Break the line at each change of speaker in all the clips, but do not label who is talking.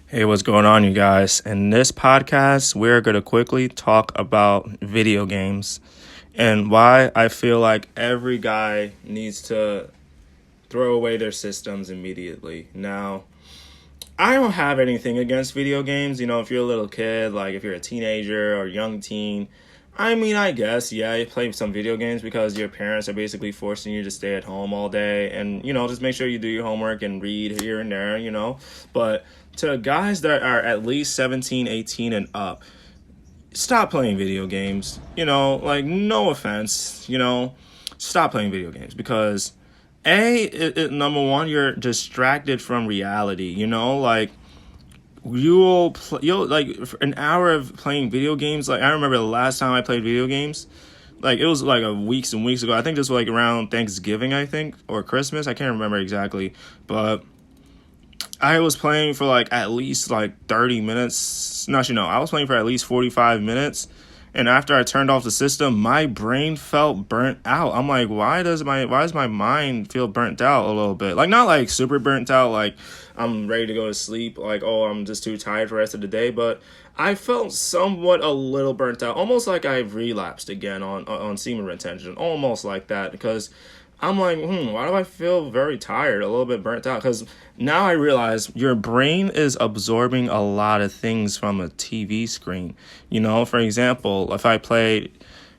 Hey, what's going on, you guys? In this podcast, we're going to quickly talk about video games and why I feel like every guy needs to throw away their systems immediately. Now, I don't have anything against video games. If you're a little kid, like if you're a teenager or young teen, I guess, yeah, you play some video games because your parents are basically forcing you to stay at home all day and, just make sure you do your homework and read here and there. But to guys that are at least 17, 18 and up, stop playing video games. No offense, stop playing video games because number one, you're distracted from reality, you'll like for an hour of playing video games. Like I remember the last time I played video games, like it was like weeks and weeks ago. I think this was like around Thanksgiving, I think, or Christmas. I can't remember exactly, but I was playing for like at least like 30 minutes. No, I was playing for at least 45 minutes. And after I turned off the system, my brain felt burnt out. I'm like, why does my mind feel burnt out a little bit? Like not like super burnt out, like I'm ready to go to sleep, like, oh, I'm just too tired for the rest of the day, but I felt somewhat a little burnt out, almost like I've relapsed again on semen retention, almost like that, because I'm like, why do I feel very tired, a little bit burnt out? Because now I realize your brain is absorbing a lot of things from a TV screen. For example, if I played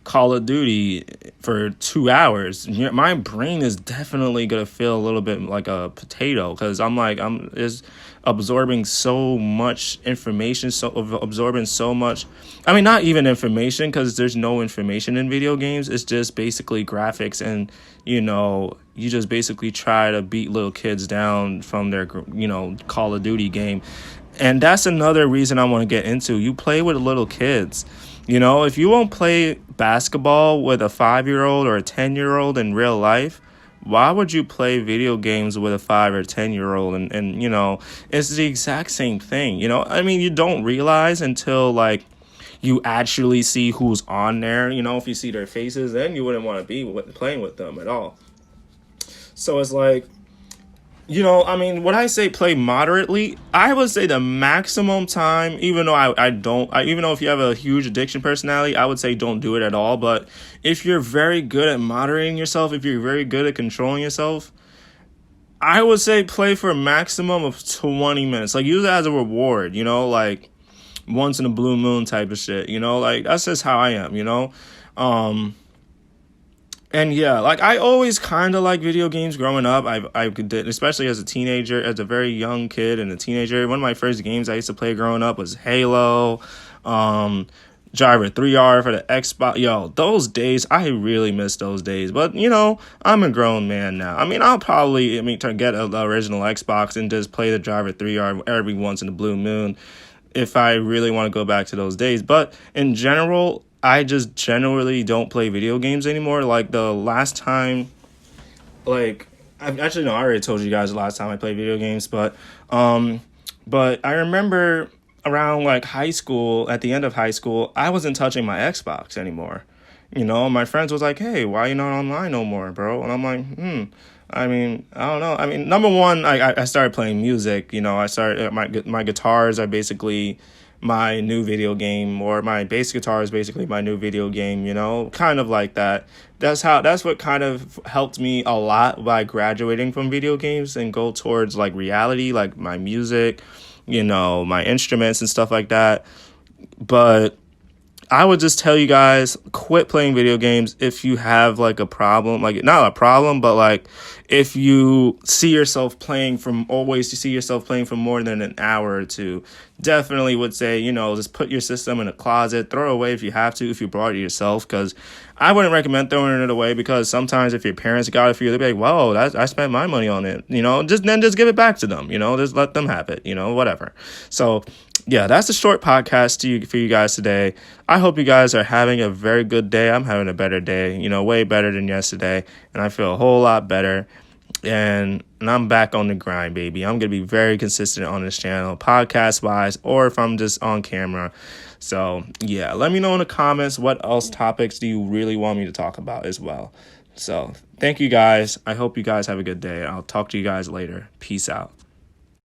Call of Duty for 2 hours, my brain is definitely going to feel a little bit like a potato because I'm just absorbing so much information, absorbing so much. Not even information because there's no information in video games. It's just basically graphics and, you just basically try to beat little kids down from their, Call of Duty game. And that's another reason I want to get into. You play with little kids. If you won't play basketball with a 5-year-old or a 10-year-old in real life, why would you play video games with a 5 or 10-year-old? And it's the exact same thing. You don't realize until like you actually see who's on there. If you see their faces, then you wouldn't want to be playing with them at all. So it's like, when I say play moderately, I would say the maximum time, even though even though if you have a huge addiction personality, I would say don't do it at all. But if you're very good at moderating yourself, if you're very good at controlling yourself, I would say play for a maximum of 20 minutes. Like use it as a reward, like once in a blue moon type of shit, like that's just how I am. And yeah, like I always kind of like video games growing up. I did, especially as a teenager, as a very young kid and a teenager. One of my first games I used to play growing up was Halo, Driver 3R for the Xbox. Yo, those days, I really miss those days. But, I'm a grown man now. I'll probably, get an original Xbox and just play the Driver 3R every once in a blue moon if I really want to go back to those days. But in general, I just generally don't play video games anymore. Like the last time, like I already told you guys the last time I played video games, but I remember around like high school, at the end of high school, I wasn't touching my Xbox anymore. My friends was like, "Hey, why you not online no more, bro?" And I'm like, I don't know. Number one, I started playing music. I started my guitars are basically my new video game, or my bass guitar is basically my new video game, kind of like that. That's what kind of helped me a lot by graduating from video games and go towards like reality, like my music, my instruments and stuff like that. But I would just tell you guys, quit playing video games if you have like a problem, like not a problem, but like if you see yourself playing for more than an hour or two. Definitely would say, just put your system in a closet, throw it away if you have to, if you brought it yourself, because I wouldn't recommend throwing it away, because sometimes if your parents got it for you, they'd be like, whoa, I spent my money on it, just give it back to them, just let them have it, whatever. So yeah, that's a short podcast for you guys today. I hope you guys are having a very good day. I'm having a better day, way better than yesterday, and I feel a whole lot better. And I'm back on the grind, baby. I'm going to be very consistent on this channel, podcast-wise, or if I'm just on camera. So, yeah, let me know in the comments what else topics do you really want me to talk about as well. So, thank you guys. I hope you guys have a good day. I'll talk to you guys later. Peace out.